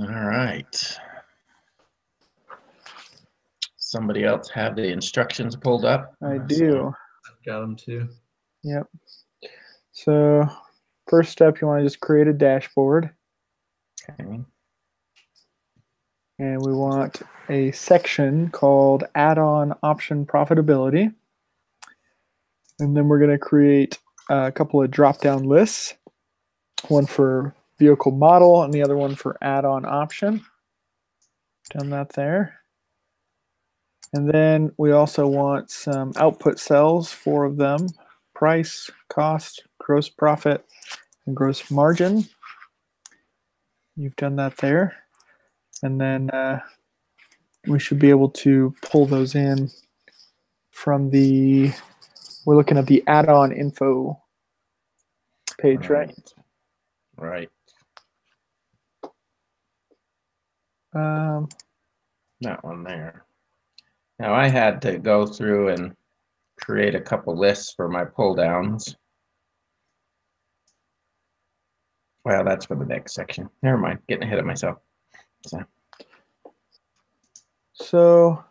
All right. Somebody else have the instructions pulled up? I do. I've got them too. Yep. So first step, you want to just create a dashboard. Okay. And we want a section called Add-on Option Profitability. And then we're going to create a couple of drop-down lists. One for vehicle model and the other one for add-on option. Done that there. And then we also want some output cells, 4 of them: price, cost, gross profit, and gross margin. You've done that there. And then we should be able to pull those in from the, we're looking at the add-on info page, right? Right. That one there. Now I had to go through and create a couple lists for my pull downs. Well, that's for the next section. Never mind, getting ahead of myself. So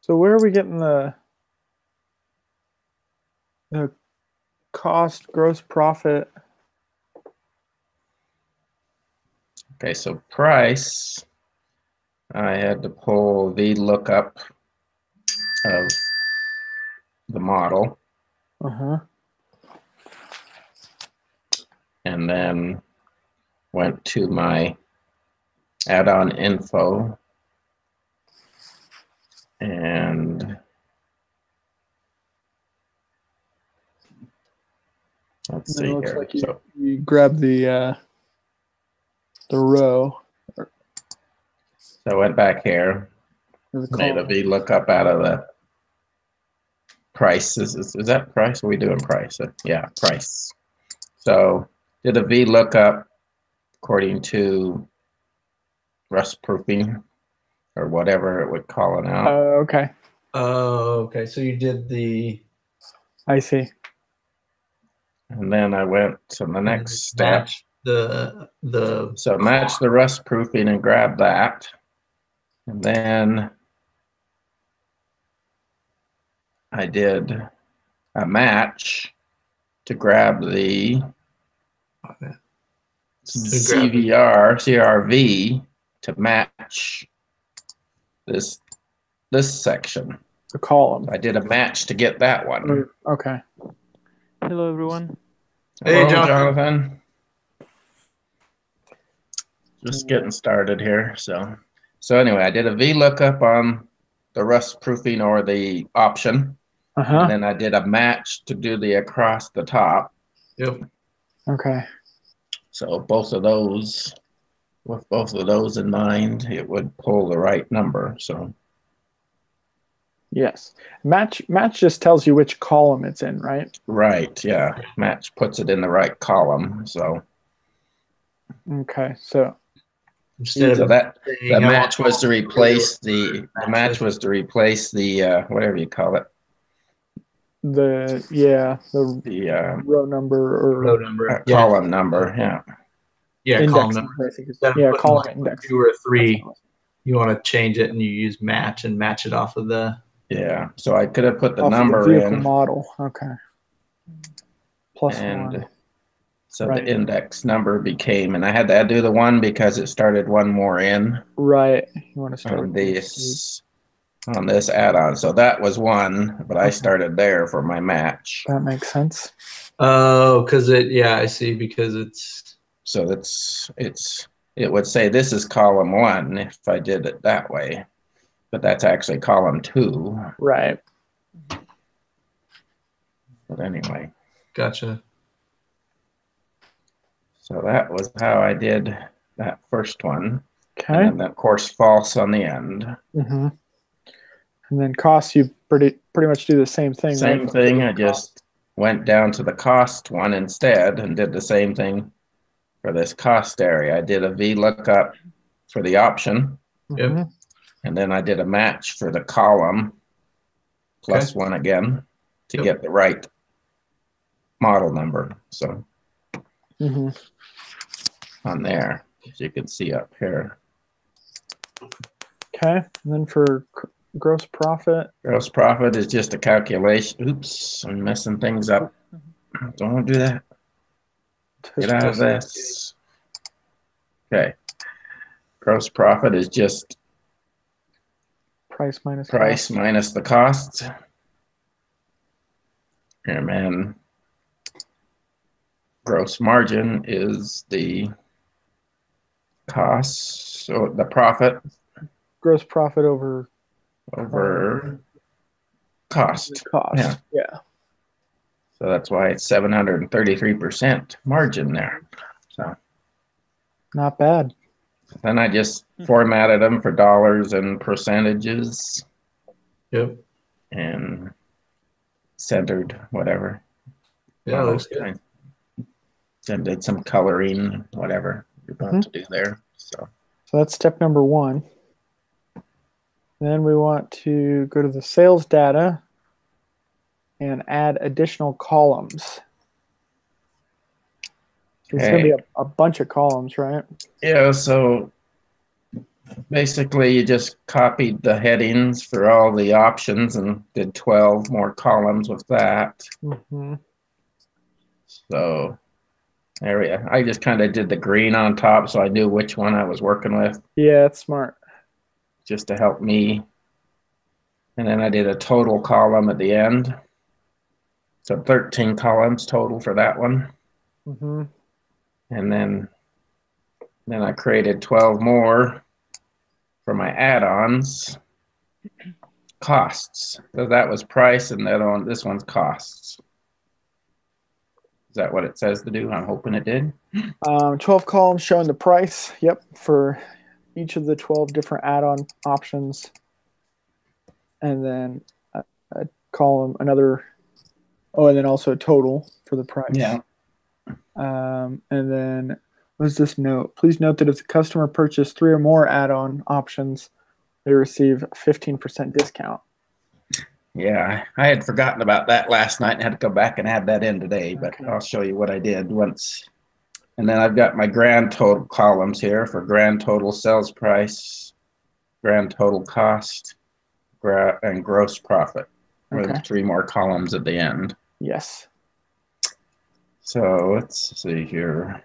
where are we getting the cost, gross profit? Okay, so price, I had to pull the lookup of the model. And then went to my add-on info and let's see here. Like you grab the row. So I went back here, made a VLOOKUP out of the price. Is that price? What are we doing price? Yeah, price. So did a VLOOKUP according to rust proofing or whatever it would call it out. Okay. Oh, okay. So you did the. I see. And then I went to the next step. Match the. So match the rust proofing and grab that. And then I did a match to grab the CRV to match this section. The column. I did a match to get that one. Okay. Hello, everyone. Hey, Hello, Jonathan. Just getting started here. So anyway, I did a VLOOKUP on the rust proofing or the option. And then I did a match to do the across the top. Yep. Okay. So both of those, with both of those in mind, it would pull the right number. So yes, match just tells you which column it's in, right? Right. Yeah. Match puts it in the right column. So okay. So instead of that the match was to replace the whatever you call it. The row number or column number, yeah, column number. I think it's, column index. 2 or 3. You want to change it and you use match and match it off of the. Yeah, so I could have put the number of the vehicle in model. Okay. Plus and 1. So the index number became, and I had to do the 1 because it started one more in. Right. You want to start on this add-on. So that was 1, but I started there for my match. That makes sense. Oh, because I see, because it's. So it would say this is column 1 if I did it that way, but that's actually column 2. Right. But anyway. Gotcha. So that was how I did that first one. Okay. And then, of course, false on the end. Mm-hmm. And then costs, you pretty much do the same thing. Same thing. I just went down to the cost one instead and did the same thing for this cost area. I did a VLOOKUP for the option. Yep. And then I did a match for the column plus Okay. 1 again to Yep. get the right model number. So Mm-hmm. on there, as you can see up here. Okay. And then for gross profit. Gross profit is just a calculation. Oops, I'm messing things up. Don't want to do that. Get out of this. Okay. Gross profit is just Price minus price cost. minus the costs. And then gross margin is the cost, so the profit Gross profit over over cost. cost. Yeah. Yeah. So that's why it's 733% margin there. So Not bad. then I just formatted them for dollars and percentages Yep. and centered whatever. Yeah, looks good. And did some coloring, whatever you're about to do there. So that's step number 1. Then we want to go to the sales data and add additional columns. So it's going to be a bunch of columns, right? yeah, so basically you just copied the headings for all the options and did 12 more columns with that. Mm-hmm. So there we go. I just kind of did the green on top so I knew which one I was working with, Yeah, that's smart. just to help me. And then I did a total column at the end. So 13 columns total for that one. Mm-hmm. And then I created 12 more for my add-ons. Costs. So that was price, and this one's costs. Is that what it says to do? I'm hoping it did. 12 columns showing the price. Yep, for each of the 12 different add-on options. And then a column, another. Oh, and then also a total for the price. Yeah. And then what's this note? Please note that if the customer purchased 3 or more add-on options, they receive a 15% discount. Yeah, I had forgotten about that last night and had to go back and add that in today, but Okay. I'll show you what I did once. And then I've got my grand total columns here for grand total sales price, grand total cost, and gross profit. Okay. With 3 more columns at the end. Yes. So let's see here.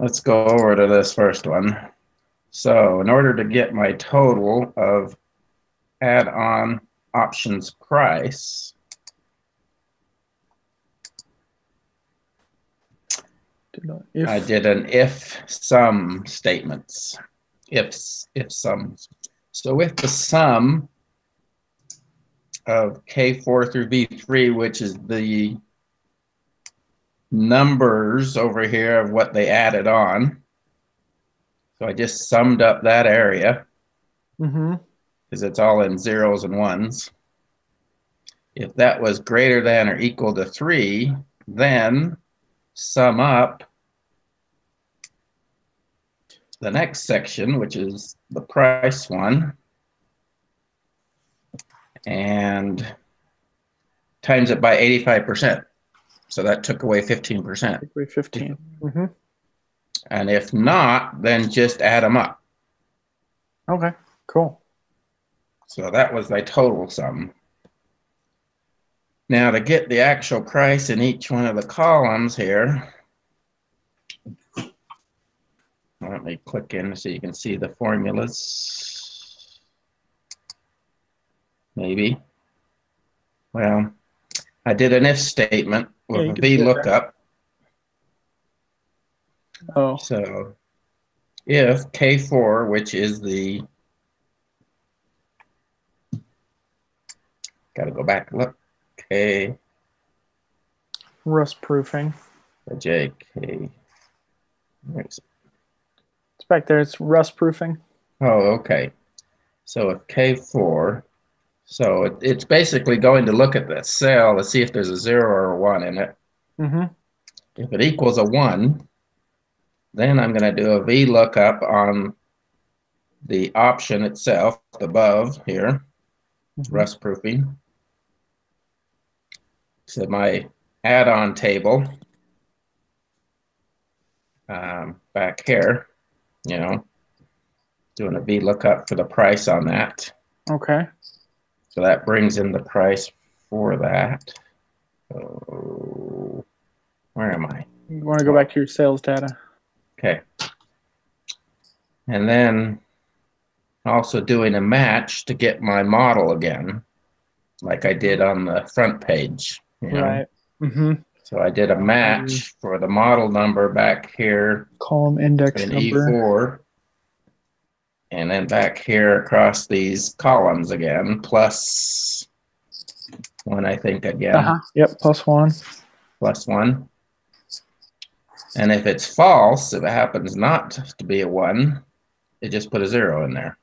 Let's go over to this first one. So in order to get my total of add-on options price, I did an if sum statements. If sums. So if the sum of K4 through V3, which is the numbers over here of what they added on. So I just summed up that area because it's all in zeros and ones. If that was greater than or equal to 3, then sum up the next section, which is the price one, and times it by 85%. So that took away 15%. Take away 15. And if not, then just add them up. Okay, cool. So that was my total sum. Now to get the actual price in each one of the columns here, let me click in so you can see the formulas. Maybe. Well, I did an if statement with a VLOOKUP. Oh. So if K4, which is the, got to go back and look, K. Rust proofing. JK. Where is it? It's back there. It's rust proofing. Oh, okay. So if K4, so it's basically going to look at the cell to see if there's a 0 or a 1 in it. If it equals a 1, then I'm going to do a VLOOKUP on the option itself above here, rust proofing. So my add-on table back here, doing a VLOOKUP for the price on that. Okay. So that brings in the price for that. So where am I? You want to go back to your sales data. Okay. And then also doing a match to get my model again, like I did on the front page. Right. So I did a match for the model number back here Column index in number. E4. And then back here across these columns again, plus one, I think, again. Yep, +1. Plus one. And if it's false, if it happens not to be a 1, it just put a 0 in there.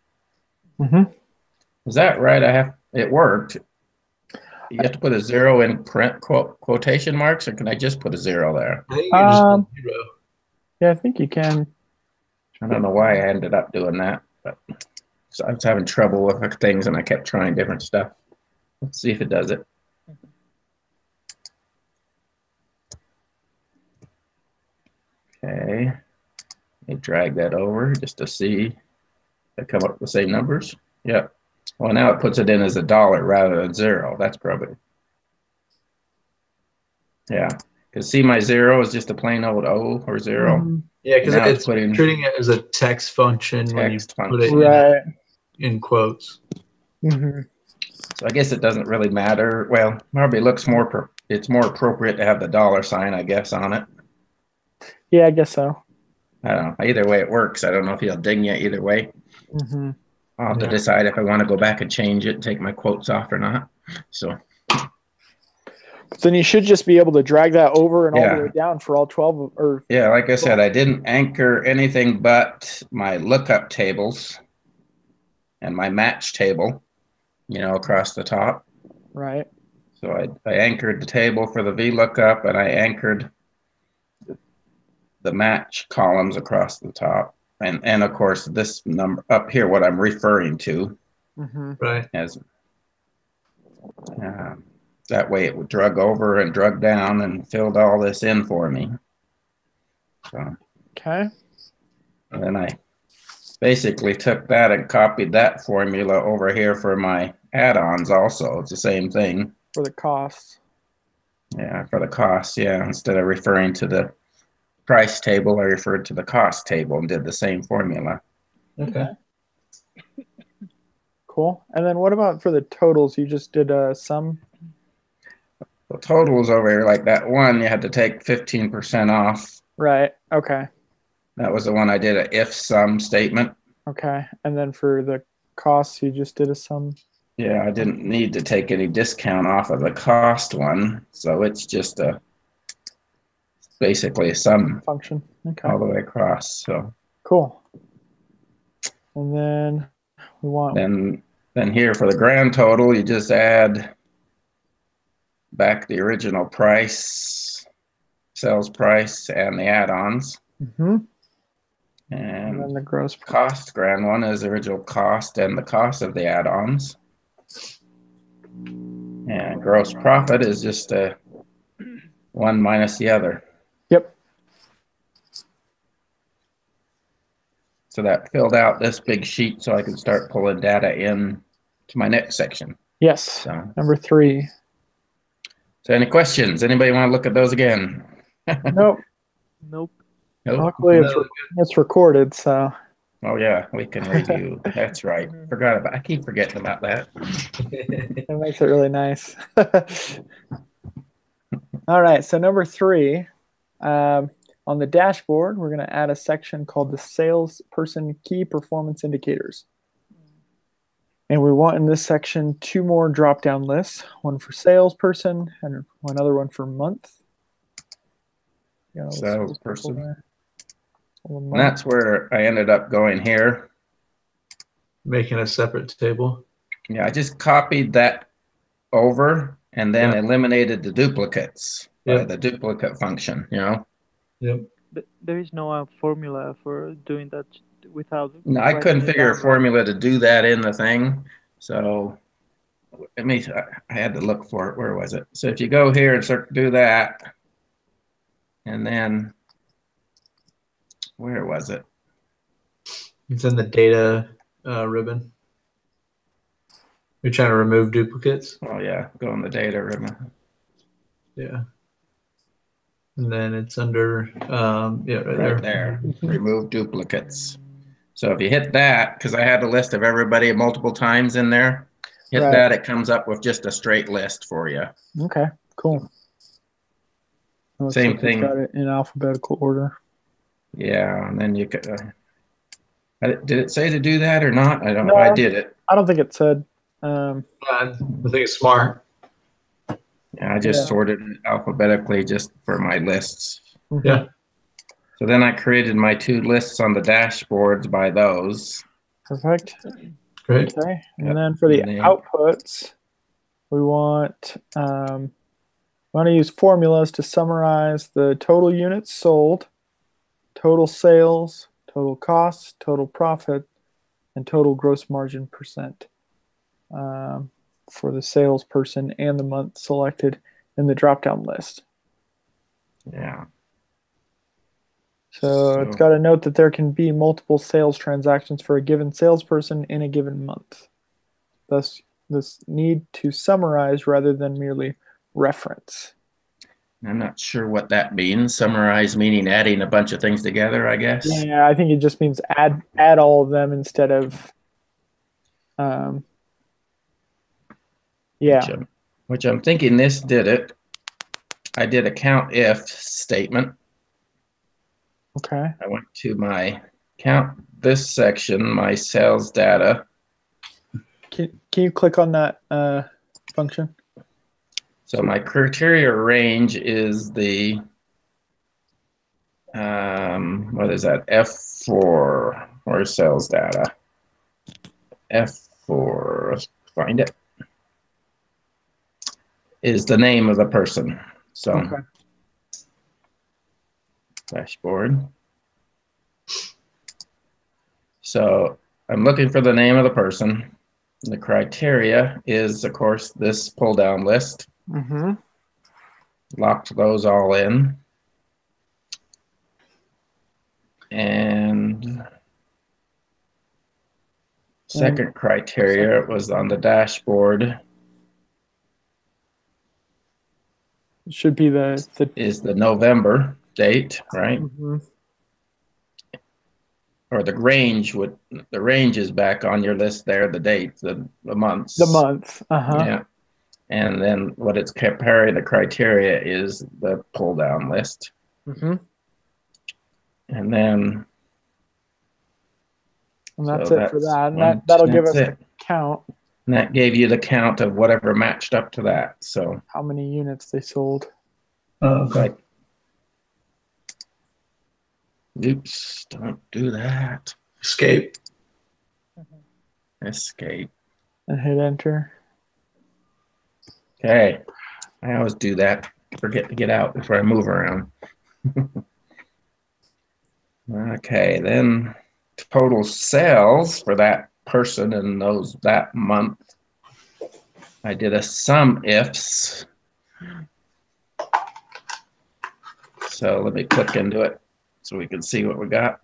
Is that right? It worked. You have to put a 0 in quotation marks, or can I just put a 0 there? I think you can just put 0. Yeah, I think you can. I don't know why I ended up doing that, but so I was having trouble with things and I kept trying different stuff. Let's see if it does it. Okay, let me drag that over just to see if I come up with the same numbers. Yep. Well, now it puts it in as $1 rather than 0. That's probably, yeah. Because see, my 0 is just a plain old O or 0. Yeah, because it's treating it as a text function when you put it in quotes. So I guess it doesn't really matter. Well, probably looks more, it's more appropriate to have the $sign, I guess, on it. Yeah, I guess so. I don't know. Either way it works. I don't know if he'll ding you either way. I'll have to decide if I want to go back and change it and take my quotes off or not. So then you should just be able to drag that over and all the way down for all 12 or yeah, like I said, I didn't anchor anything but my lookup tables and my match table, across the top. Right. So I anchored the table for the VLOOKUP and I anchored the match columns across the top. And of course, this number up here, what I'm referring to, right, as that way it would drug over and drug down and filled all this in for me. So, okay. And then I basically took that and copied that formula over here for my add-ons also. It's the same thing. For the costs. Yeah, for the costs, yeah. Instead of referring to the price table, I referred to the cost table and did the same formula. Okay. Cool. And then what about for the totals? You just did a sum? The totals over here, like that one, you had to take 15% off. Right. Okay. That was the one I did a if sum statement. Okay. And then for the costs, you just did a sum? Yeah, I didn't need to take any discount off of the cost one. So it's just basically a sum function. Okay. All the way across. So cool. And then we want then here for the grand total, you just add back the original price, sales price, and the add-ons. And then the gross cost, grand one is the original cost and the cost of the add-ons. And gross profit is just one minus the other. Yep. So that filled out this big sheet so I can start pulling data in to my next section. Yes. So, number 3. So any questions? Anybody want to look at those again? Nope. Nope. Luckily it's recorded, so. Oh yeah, we can review. That's right. I keep forgetting about that. It makes it really nice. All right, so number 3, on the dashboard, we're going to add a section called the salesperson key performance indicators. And we want in this section 2 more drop-down lists, one for salesperson and another one for month. Salesperson. And that's where I ended up going here. Making a separate table. Yeah, I just copied that over and then eliminated the duplicates by the duplicate function, Yep. There is no formula for doing that without. No, I couldn't figure a formula to do that in the thing. So I had to look for it. Where was it? So if you go here and start to do that, and then where was it? It's in the data ribbon. You're trying to remove duplicates? Oh yeah, go in the data ribbon. Yeah. And then it's under, right there. Remove duplicates. So if you hit that, because I had a list of everybody multiple times in there, hit that, it comes up with just a straight list for you. Okay, cool. Same thing. Got it in alphabetical order. Yeah, and then you could. Did it say to do that or not? I don't know. I did it. I don't think it said. I think it's smart. Yeah, I just sorted it alphabetically just for my lists. Yeah. So then I created my 2 lists on the dashboards by those. Perfect. Great. Okay, and then for the outputs, we want to use formulas to summarize the total units sold, total sales, total costs, total profit, and total gross margin percent for the salesperson and the month selected in the drop-down list. Yeah. So it's got to note that there can be multiple sales transactions for a given salesperson in a given month. Thus, this need to summarize rather than merely reference. I'm not sure what that means. Summarize meaning adding a bunch of things together, I guess. Yeah, I think it just means add all of them instead of Which I'm thinking this did it. I did a count if statement. Okay. I went to my count this section, my sales data. Can you click on that function? So my criteria range is the what is that? F4 or sales data. F4, let's find it. Is the name of the person. So okay. Dashboard. So I'm looking for the name of the person. The criteria is, of course, this pull down list. Mm-hmm. Locked those all in. And second criteria was on the dashboard. It should be the is the November date, right? Mm-hmm. Or the range is back on your list there, the date, the months. The month. Uh-huh. Yeah. And then what it's comparing the criteria is the pull down list. Mm-hmm. And then that's it for that. And that'll give us the count. And that gave you the count of whatever matched up to that. So how many units they sold. Okay. Oops, don't do that. Escape. Escape. And hit enter. Okay. I always do that. Forget to get out before I move around. Okay, then total sales for that person and that month. I did a sum ifs. So let me click into it so we can see what we got.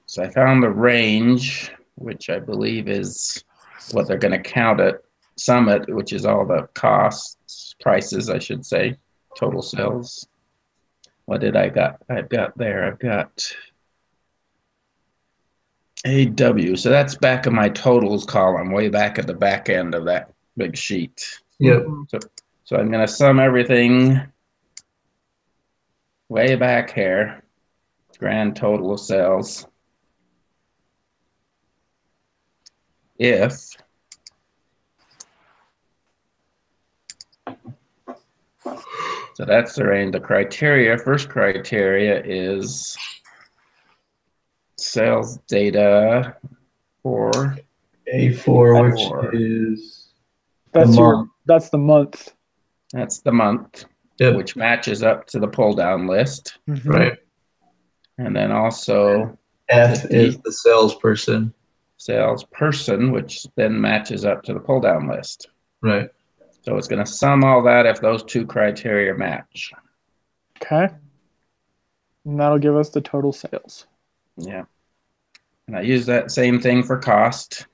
So I found the range, which I believe is what they're going to count at Summit, which is all the costs, prices, I should say, total sales. What did I got? I've got AW. So that's back in my totals column, way back at the back end of that big sheet. Yep. So I'm going to sum everything way back here. Grand total of sales. If so that's the range. The criteria, first criteria is sales data for A4, which is that's the month. That's the month, yep. which matches up to the pull down list. Mm-hmm. Right. And then also F is the salesperson. Salesperson, which then matches up to the pull down list. Right. So it's going to sum all that if those two criteria match. Okay. And that'll give us the total sales. Yeah. And I use that same thing for cost.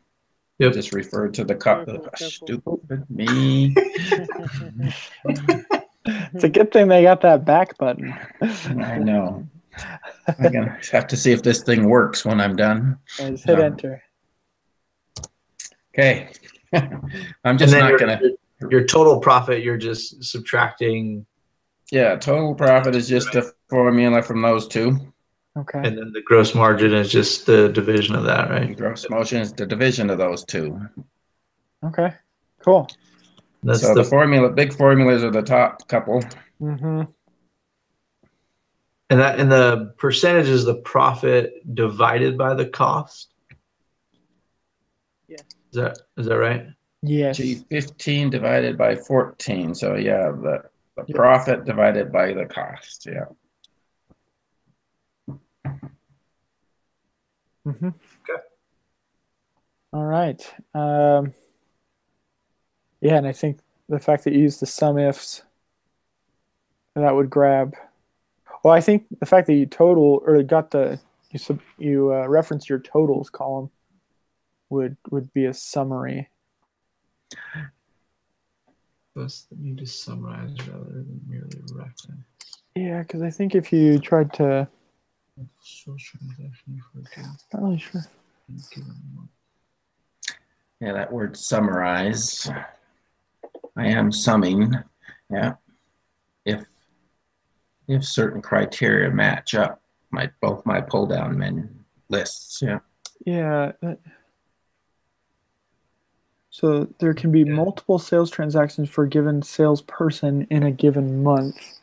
Yep. Just referred to the cost. Stupid me. It's a good thing they got that back button. I know. I'm going to have to see if this thing works when I'm done. Just hit enter. Okay. I'm just not going to. Your total profit, you're just subtracting. Yeah, total profit is just a formula from those two. Okay. And then the gross margin is just the division of that, right? Gross margin is the division of those two. Okay, cool. So the formula, big formulas are the top couple. Mm-hmm. And the percentage is the profit divided by the cost. Yeah. Is that right? Yes. G15 divided by 14. So yeah, the profit divided by the cost. Yeah. Mm-hmm. Okay. All right. Yeah, and I think the fact that you use the sum ifs, that would grab. Well, I think the fact that you total or got the you referenced your totals column would be a summary. Best that you just summarize rather than merely reference. Yeah, because I think if you tried to. Not really sure. Yeah, that word summarize. I am summing. Yeah. If certain criteria match up, both my pull down lists. Yeah. Yeah. So there can be multiple sales transactions for a given salesperson in a given month.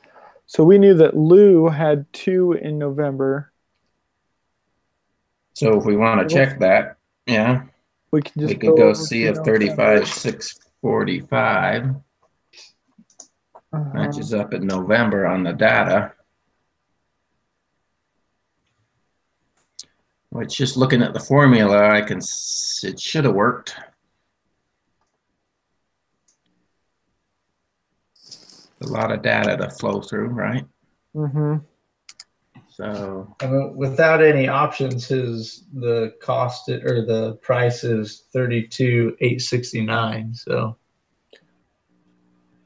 So we knew that Lou had 2 in November. So if we want to check that, yeah, we could go see if 35,645 matches up in November on the data. Which, just looking at the formula, it should have worked. A lot of data to flow through, right? Mm-hmm. So without any options, the cost or the price is $32,869. So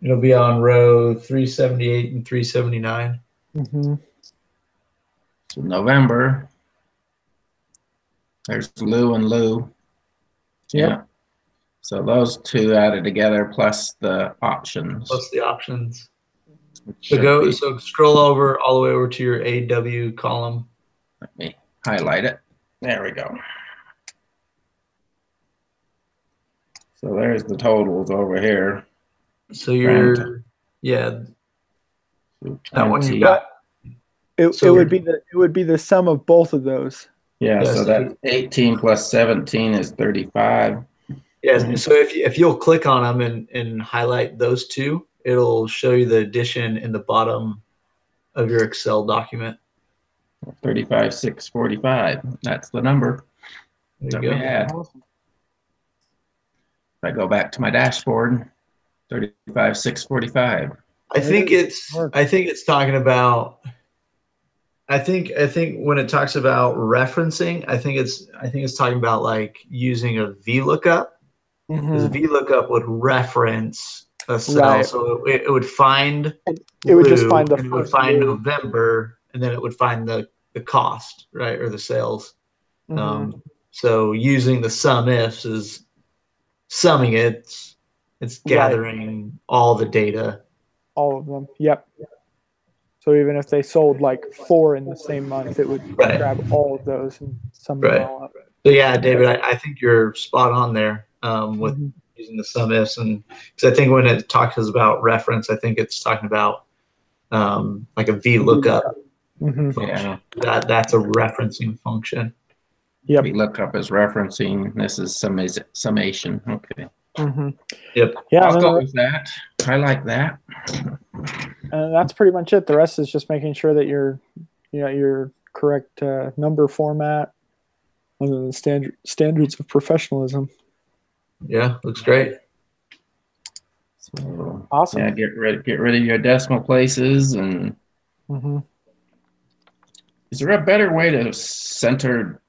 it'll be on row 378 and 379. Mm-hmm. So November. There's Lou and Lou. Yep. Yeah. So those two added together plus the options. Plus the options. So scroll over all the way over to your AW column. Let me highlight it. There we go. So there's the totals over here. So that one you got. It would be the sum of both of those. Yeah, so that 18 plus 17 is 35. Yeah, so if you'll click on them and highlight those two, it'll show you the addition in the bottom of your Excel document. 35,645. That's the number that we had. Awesome. If I go back to my dashboard, 35,645. I think it's talking about. I think when it talks about referencing, I think it's talking about like using a VLOOKUP. Because a VLOOKUP would reference a cell, right. So it would find. It would just find it would find November, and then it would find the cost, right, or the sales. Mm-hmm. So using the sum ifs is summing it. It's gathering all the data. All of them. Yep. So even if they sold like 4 in the same month, it would grab all of those and sum them all up. So yeah, David, I think you're spot on there with using the sum ifs, and because I think when it talks about reference, I think it's talking about like a VLOOKUP. Yeah, that's a referencing function. Yep. VLOOKUP is referencing. This is summation. Okay. Yep. Yeah, I'll go with that. I like that. And that's pretty much it. The rest is just making sure that your correct number format, and then the standards of professionalism. Yeah, looks great. So, Awesome. yeah, get rid of your decimal places. And is there a better way to center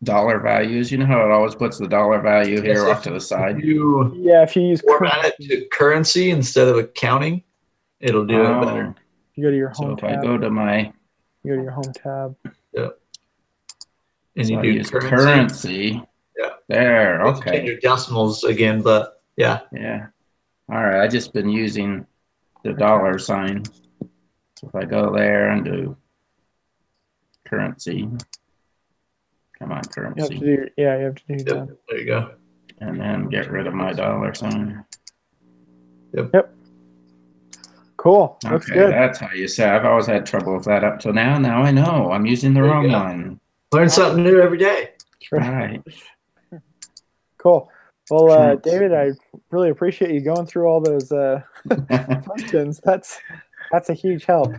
dollar values? You know how it always puts the dollar value here off to the side? If you use format it to currency instead of accounting, it'll do it better. You go to your home so tab. If I go to my... You go to your home tab. Yep. And so you I do use currency. Yeah. There, You change your decimals again, but yeah. Yeah. All right, I just been using the dollar sign. So if I go there and do currency, come on, currency. You have to do that. There you go. And then get rid of my dollar sign. Yep. Cool. Looks Okay, good. that's how you say. I've always had trouble with that up till now. Now I know. I'm using the wrong one. Learn something new every day. All right. Cool. Well, David, I really appreciate you going through all those functions. That's a huge help.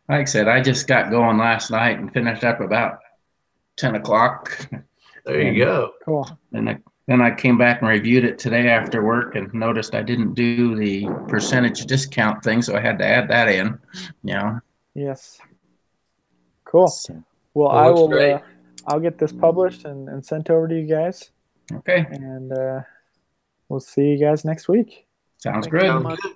Like I said, I just got going last night and finished up about 10 o'clock. There you go. Cool. And then I came back and reviewed it today after work and noticed I didn't do the percentage discount thing, so I had to add that in. Yes. Cool. So, well, I will. I'll get this published and sent over to you guys. okay. And we'll see you guys next week. Sounds Sounds good. good.